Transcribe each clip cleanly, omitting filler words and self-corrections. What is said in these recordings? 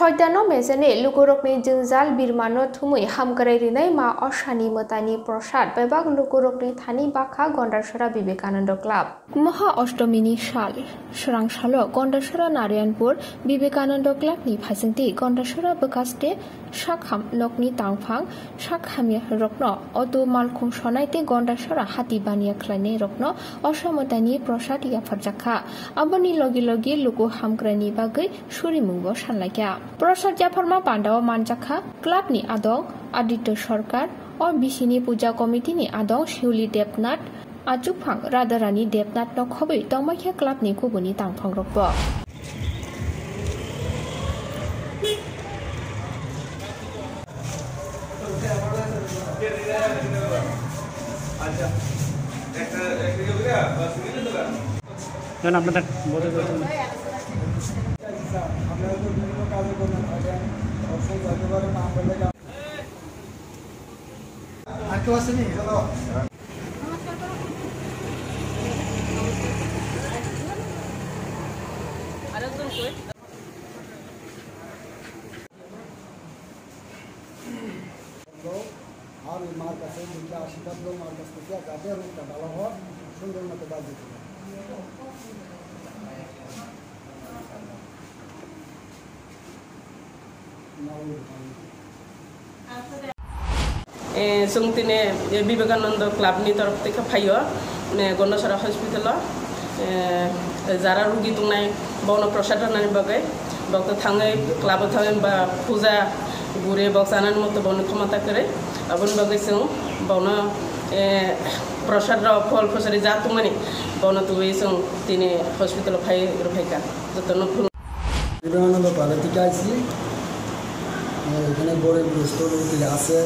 Soidano mezene lukurokni jengjal birmano thumui hamkarai rinai ma Oshani Mwtai Prosad bebak lukurokni thani bakha Gandachara Vivekandha Club. Maha Ashtomini Shal Shrang Shalo Gandachara Narayanpur Vivekandha Club ni Phasingtwi Gandachara Bekaste Shakham Lokni Tangphang Shakhamya Rokno Odu Malkhung Shonaite Gandachara Hati Bania Klane Rokno Mwtai Prosad ya Bakjakha Aboni logi luku hamkrani bagai Shuri Mungbo Shanlakya Prosad Jafarma Pandawa Bakjakha Club ni Adong Aditya Sarkar or Bishini Puja Committee ni Adong Shuli Depnat Ajuphang Radharani Depnat no Khobei Tongmakya Club ni Kubuni Tangphang Rokbo Dan আপনাদের বলতে বলতে আর কেউ আসেনি চলো আরেকজন কই আর মার কাছে দুটো আশীর্বাদ লোক মার কাছ থেকে গাছে রূপটা ভালো হয় সুন্দর মতো বাজি Phasingtwi Vivekandha Club ni तरफ থেকে ফাইও গন্ডাছড়া হসপিটাল যারা রোগী দংনাই বন প্রসাদ রান্নানি বাগে বক্ত থাঙে ক্লাব থাঙে বা পূজা গুরে বক্সানানি মতো বন ক্ষমতা করে আবন বাগে जों বন প্রসাদ ফল ফসরি যা তুমানি বন তুই जों তিনি হসপিটাল ফাই রফাইকা যতন বিবেকানন্দ ক্লাবে থেকে আইছি এখানে গরিব দুস্থ লোক আছে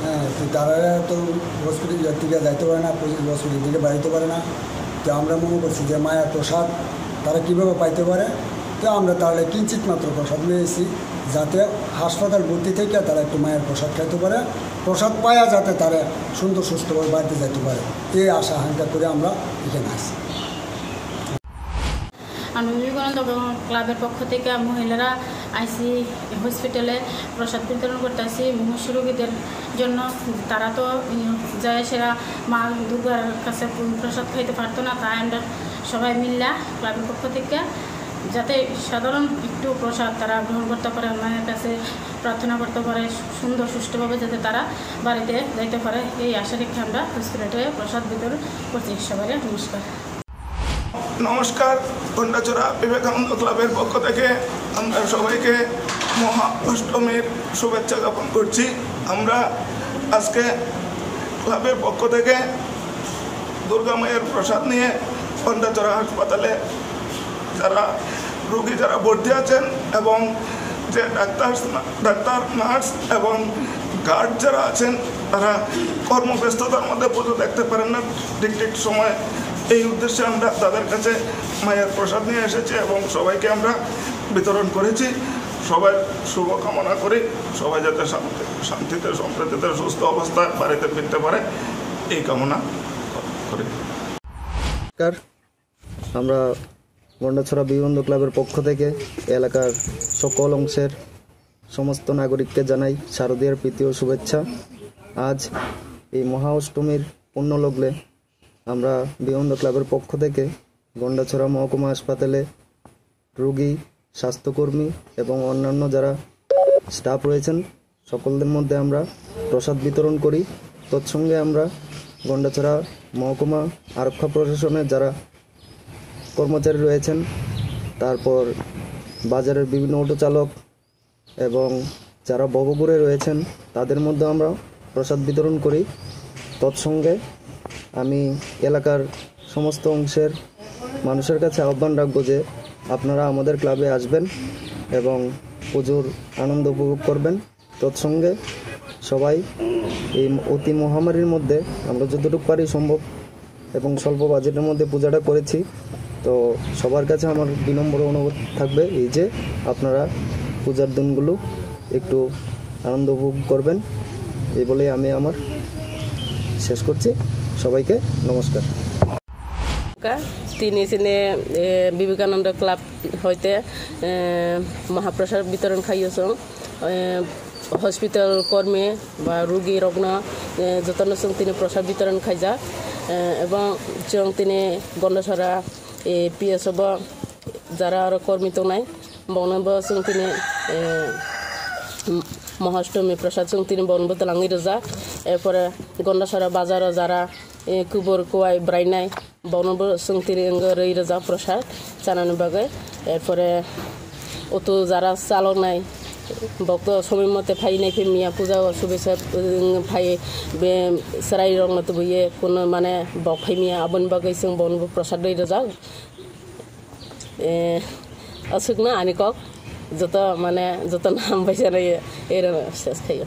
হ্যাঁ তো তারা তো হসপিটাল থেকে যাইতে পারে না হসপিটাল থেকে বাড়িতে পারে না তো আমরা মনে করছি যে মায়ের প্রসাদ তারা কীভাবে পাইতে পারে তো আমরা তাহলে কিঞ্চিত মাত্র প্রসাদ নিয়েছি যাতে হাসপাতাল ভর্তি থেকে তারা একটু মায়ের প্রসাদ খাইতে পারে প্রসাদ পায়া যাতে তারা সুন্দর সুস্থভাবে বাড়িতে যাইতে পারে এই আশা আকাঙ্ক্ষা করে আমরা এখানে আসি আমি বিবেকানন্দ ক্লাবের পক্ষ থেকে মহিলারা আইসি হসপিটালে প্রসাদ বিতরণ করতে আসি মুমূর্ষু রোগীদের জন্য তারা তো যায় সেরা মা দুর্গার কাছে প্রসাদ খাইতে পারতো না তাই আমরা সবাই মিল্লা ক্লাবের পক্ষ থেকে যাতে সাধারণ একটু প্রসাদ তারা গ্রহণ করতে পারে মায়ের কাছে প্রার্থনা করতে পারে সুন্দর সুষ্ঠুভাবে যাতে তারা বাড়িতে যাইতে পারে এই আশা রেখে আমরা হসপিটালে প্রসাদ বিতরণ করছি সবাই নমস্কার নমস্কার গন্ডাছড়া বিবেকানন্দ ক্লাবের পক্ষ থেকে আমরা সবাইকে মহা অষ্টমীর শুভেচ্ছা জ্ঞাপন করছি আমরা আজকে ক্লাবের পক্ষ থেকে দুর্গা মায়ের প্রসাদ নিয়ে গন্ডাছড়া হাসপাতালে যারা রোগী যারা ভর্তি আছেন এবং যে ডাক্তার নার্স এবং গার্ড যারা আছেন তারা কর্মব্যস্ততার মধ্যে পুজো দেখতে পারেন না ঠিক সময় এই উদ্দেশ্যে আমরা তাদের কাছে মায়ের প্রসাদ নিয়ে এসেছি এবং সবাইকে আমরা বিতরণ করেছি সবার শুভকামনা করি সবাই যাতে শান্তিতে সম্প্রীতিতে সুস্থ অবস্থায় বাড়িতে ফিরতে পারে এই কামনা করি আমরা গন্ডাছড়া বিবেকানন্দ ক্লাবের পক্ষ থেকে এলাকার সকল অংশের সমস্ত নাগরিককে জানাই শারদীয়ার প্রীতি ও শুভেচ্ছা আজ এই মহা অষ্টমীর পুণ্যলগ্নে আমরা বিবেকানন্দ ক্লাবের পক্ষ থেকে গন্ডাছড়া মহকুমা হাসপাতালে রোগী স্বাস্থ্যকর্মী এবং অন্যান্য যারা স্টাফ রয়েছেন সকলদের মধ্যে আমরা প্রসাদ বিতরণ করি তৎসঙ্গে আমরা গন্ডাছড়া মহকুমা আরক্ষা প্রশাসনের যারা কর্মচারী রয়েছেন তারপর বাজারের বিভিন্ন অটো চালক এবং যারা ভবঘুরে রয়েছেন তাদের মধ্যে আমরা প্রসাদ বিতরণ করি তৎসঙ্গে আমি এলাকার সমস্ত অংশের মানুষের কাছে আহ্বান রাখবো যে আপনারা আমাদের ক্লাবে আসবেন এবং পুজোর আনন্দ উপভোগ করবেন তৎসঙ্গে সবাই এই অতি মহামারীর মধ্যে আমরা যতটুকু পারি সম্ভব এবং স্বল্প বাজেটের মধ্যে পূজাটা করেছি তো সবার কাছে আমার বিনম্র অনুরোধ থাকবে এই যে আপনারা পূজার দিনগুলো একটু আনন্দ উপভোগ করবেন এই বলেই আমি আমার শেষ করছি সবাইকে নমস্কার তিনি সিনে বিবেকানন্দ ক্লাব হইতে মহাপ্রসাদ বিতরণ খাইয়েছেন হসপিটাল কর্মী বা রোগী রগ্ন যতন जों তিনি প্রসাদ বিতরণ খাইজা এবং जों তিনি গন্ডাছড়া পিএসব যারা আরো কর্মী তো নাই বনব जों তিনি মহাষ্টমী প্রসাদ जों তিনি বনব তলাঙ্গি রোজা এরপরে গন্ডাছড়া বাজার যারা কুবর কোয়াই ব্রাইনাই বনব जों তিনি রই রোজা প্রসাদ জানানো বাগে এরপরে অতো যারা চালক নাই ভক্ত সময় মতে ফাই নাই মিয়া পূজা শুভেচ্ছা ফাই বে সারাই রং মতো বইয়ে কোনো মানে বক ফাই মিয়া আবন বাগৈ जों বনব প্রসাদ রই রোজা অসুখ না আনি কক যত মানে যত নাম পাইছে এর শেষ খাইও